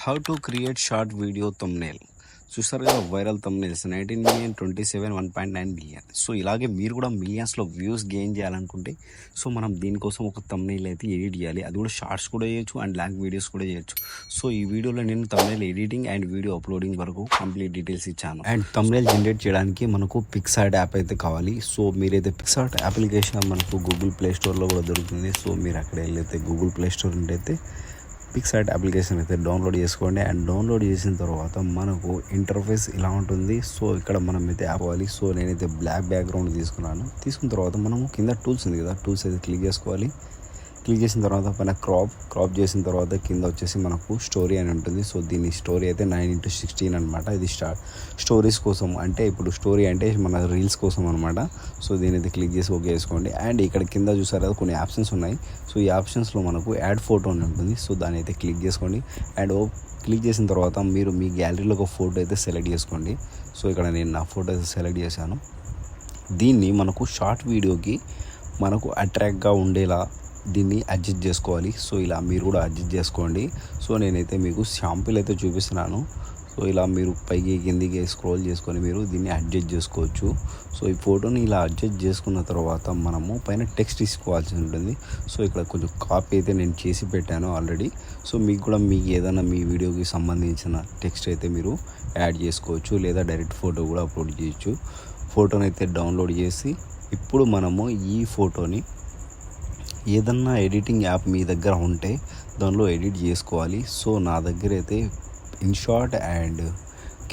How to create short video thumbnail. చూస్తారు కదా viral thumbnails 19 million 27 1.9 million. So ఇలాగే మీరు కూడా మిలియన్స్లో వ్యూస్ గెయిన్ చేయాలనుకుంటే సో మనం దీనికోసం ఒక thumbnail అయితే ఎడిట్ చేయాలి. అది కూడా షార్ట్స్ కూడా చేయొచ్చు అండ్ లాంగ్ వీడియోస్ కూడా చేయొచ్చు. సో ఈ వీడియోలో నేను thumbnail editing and video uploading వరకు కంప్లీట్ డీటెయిల్స్ ఇచ్చాను. అండ్ thumbnail జనరేట్ చేయడానికి మనకు పిక్సార్ట్ యాప్ అయితే కావాలి. సో మీరైతే పిక్సార్ట్ అప్లికేషన్ మనకు గూగుల్ ప్లే స్టోర్లో కూడా దొరుకుతుంది. సో మీరు అక్కడ వెళ్ళైతే గూగుల్ ప్లే స్టోర్ నుండి అయితే పిక్సార్ట్ అప్లికేషన్ అయితే డౌన్లోడ్ చేసుకోండి. అండ్ డౌన్లోడ్ చేసిన తర్వాత మనకు ఇంటర్ఫేస్ ఇలా ఉంటుంది. సో ఇక్కడ మనం అయితే ఆపాలి. సో నేనైతే బ్లాక్ బ్యాక్గ్రౌండ్ తీసుకున్న తర్వాత మనము కింద టూల్స్ ఉంది కదా, టూల్స్ అయితే క్లిక్ చేసుకోవాలి. క్లిక్ చేసిన తర్వాత పైన క్రాప్ చేసిన తర్వాత కింద వచ్చేసి మనకు స్టోరీ అని ఉంటుంది. సో దీని స్టోరీ అయితే 9:16 అనమాట. ఇది స్టోరీస్ కోసం, అంటే ఇప్పుడు స్టోరీ అంటే మన రీల్స్ కోసం అనమాట. సో దీని అయితే క్లిక్ చేసి ఓకే చేసుకోండి. అండ్ ఇక్కడ కింద చూసారు కదా కొన్ని ఆప్షన్స్ ఉన్నాయి. సో ఈ ఆప్షన్స్లో మనకు యాడ్ ఫోటో అని ఉంటుంది. సో దాన్ని అయితే క్లిక్ చేసుకోండి. అండ్ క్లిక్ చేసిన తర్వాత మీరు మీ గ్యాలరీలో ఒక ఫోటో అయితే సెలెక్ట్ చేసుకోండి. సో ఇక్కడ నేను నా ఫోటో అయితే సెలెక్ట్ చేశాను. దీన్ని మనకు షార్ట్ వీడియోకి మనకు అట్రాక్ట్గా ఉండేలా దీన్ని అడ్జస్ట్ చేసుకోవాలి. సో ఇలా మీరు కూడా అడ్జస్ట్ చేసుకోండి. సో నేనైతే మీకు శాంపిల్ అయితే చూపిస్తున్నాను. సో ఇలా మీరు పైకి కిందికి స్క్రోల్ చేసుకొని మీరు దీన్ని అడ్జస్ట్ చేసుకోవచ్చు. సో ఈ ఫోటోని ఇలా అడ్జస్ట్ చేసుకున్న తర్వాత మనము పైన టెక్స్ట్ తీసుకోవాల్సి ఉంటుంది. సో ఇక్కడ కొంచెం కాపీ అయితే నేను చేసి పెట్టాను ఆల్రెడీ. సో మీకు కూడా మీకు ఏదైనా మీ వీడియోకి సంబంధించిన టెక్స్ట్ అయితే మీరు యాడ్ చేసుకోవచ్చు, లేదా డైరెక్ట్ ఫోటో కూడా అప్లోడ్ చేయొచ్చు. ఫోటోని అయితే డౌన్లోడ్ చేసి ఇప్పుడు మనము ఈ ఫోటోని ఏదన్నా ఎడిటింగ్ యాప్ మీ దగ్గర ఉంటే దానిలో ఎడిట్ చేసుకోవాలి. సో నా దగ్గర అయితే InShot and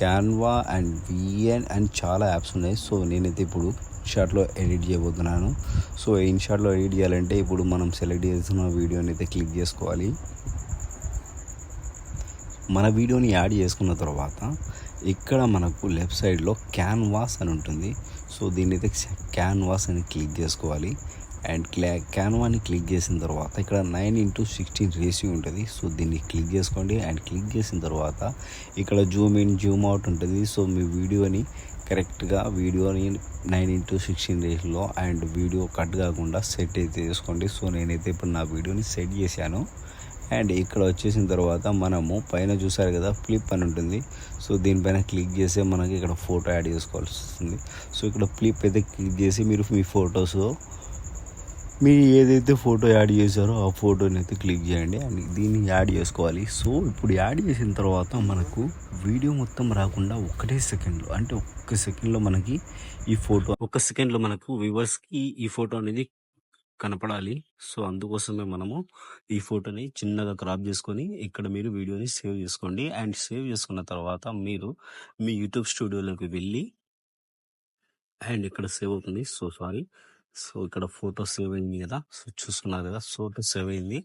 Canva and VN and చాలా యాప్స్ ఉన్నాయి. సో నేనైతే ఇప్పుడు ఇన్షాట్లో ఎడిట్ చేయబోతున్నాను. సో ఇన్షాట్లో ఎడిట్ చేయాలంటే ఇప్పుడు మనం సెలెక్ట్ చేసిన వీడియోని అయితే క్లిక్ చేసుకోవాలి. మన వీడియోని యాడ్ చేసుకున్న తర్వాత ఇక్కడ మనకు లెఫ్ట్ సైడ్లో క్యాన్వాస్ అని ఉంటుంది. సో దీన్ని అయితే క్యాన్వాస్ అని క్లిక్ చేసుకోవాలి. అండ్ క్యాన్వాని క్లిక్ చేసిన తర్వాత ఇక్కడ 9:16 రేషియో ఉంటుంది. సో దీన్ని క్లిక్ చేసుకోండి. అండ్ క్లిక్ చేసిన తర్వాత ఇక్కడ జూమ్ ఇన్ జూమ్ అవుట్ ఉంటుంది. సో మీ వీడియోని కరెక్ట్గా 9:16 రేషియోలో అండ్ వీడియో కట్ కాకుండా సెట్ అయితే చేసుకోండి. సో నేనైతే ఇప్పుడు నా వీడియోని సెట్ చేశాను. అండ్ ఇక్కడ వచ్చేసిన తర్వాత మనము పైన చూసారు కదా ఫ్లిప్ అని ఉంటుంది. సో దీనిపైన క్లిక్ చేస్తే మనకి ఇక్కడ ఫోటో యాడ్ చేసుకోవాల్సి వస్తుంది. సో ఇక్కడ ఫ్లిప్ అయితే క్లిక్ చేసి మీరు మీ ఫొటోస్ మీరు ఏదైతే ఫోటో యాడ్ చేశారో ఆ ఫోటోని అయితే క్లిక్ చేయండి అండ్ దీన్ని యాడ్ చేసుకోవాలి. సో ఇప్పుడు యాడ్ చేసిన తర్వాత మనకు వీడియో మొత్తం రాకుండా ఒక్క సెకండ్లో మనకి ఈ ఫోటో మనకు వ్యూవర్స్కి ఈ ఫోటో అనేది కనపడాలి. సో అందుకోసమే మనము ఈ ఫోటోని చిన్నగా క్రాప్ చేసుకొని ఇక్కడ మీరు వీడియోని సేవ్ చేసుకోండి. అండ్ సేవ్ చేసుకున్న తర్వాత మీరు మీ యూట్యూబ్ స్టూడియోలోకి వెళ్ళి అండ్ ఇక్కడ సేవ్ అవుతుంది. సో ఇక్కడ ఫోటో సేవ్ అయింది కదా, సో చూస్తున్నారు కదా, ఫోటో సేవ్ అయింది.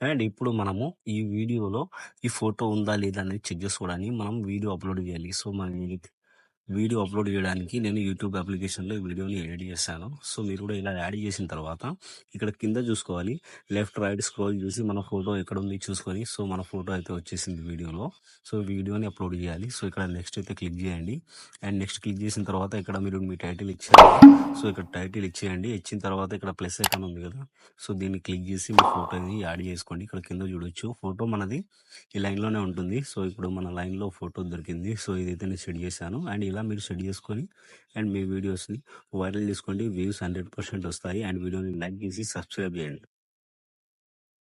అండ్ ఇప్పుడు మనము ఈ వీడియోలో ఈ ఫోటో ఉందా లేదా అనేది చెక్ చేసుకోవడానికి మనం వీడియో అప్లోడ్ చేయాలి. సో మన వీడియో అప్లోడ్ చేయడానికి నేను యూట్యూబ్ అప్లికేషన్లో వీడియోని ఎడిట్ చేశాను. సో మీరు కూడా ఇలా యాడ్ చేసిన తర్వాత ఇక్కడ కింద చూసుకోవాలి, లెఫ్ట్ రైట్ స్క్రోల్ చూసి మన ఫోటో ఎక్కడ ఉంది చూసుకొని, సో మన ఫోటో అయితే వచ్చేసింది వీడియోలో. సో వీడియోని అప్లోడ్ చేయాలి. సో ఇక్కడ నెక్స్ట్ అయితే క్లిక్ చేయండి. అండ్ నెక్స్ట్ క్లిక్ చేసిన తర్వాత ఇక్కడ మీరు మీ టైటిల్ ఇచ్చేయండి. సో ఇక్కడ టైటిల్ ఇచ్చేయండి. ఇచ్చిన తర్వాత ఇక్కడ ప్లస్ ఐకాన్ ఉంది కదా, సో దీన్ని క్లిక్ చేసి మీ ఫోటోని యాడ్ చేసుకోండి. ఇక్కడ కింద చూడొచ్చు ఫోటో మనది ఈ లైన్లోనే ఉంటుంది. సో ఇప్పుడు మన లైన్లో ఫోటో దొరికింది. సో ఇదైతే నేను సెట్ చేశాను. అండ్ ఇలా మీరు సెట్ చేసుకొని అండ్ మీ వీడియోస్ని వైరల్ చేసుకోండి. వ్యూస్ 100% వస్తాయి. అండ్ వీడియోని లైక్ చేసి సబ్స్క్రైబ్ చేయండి.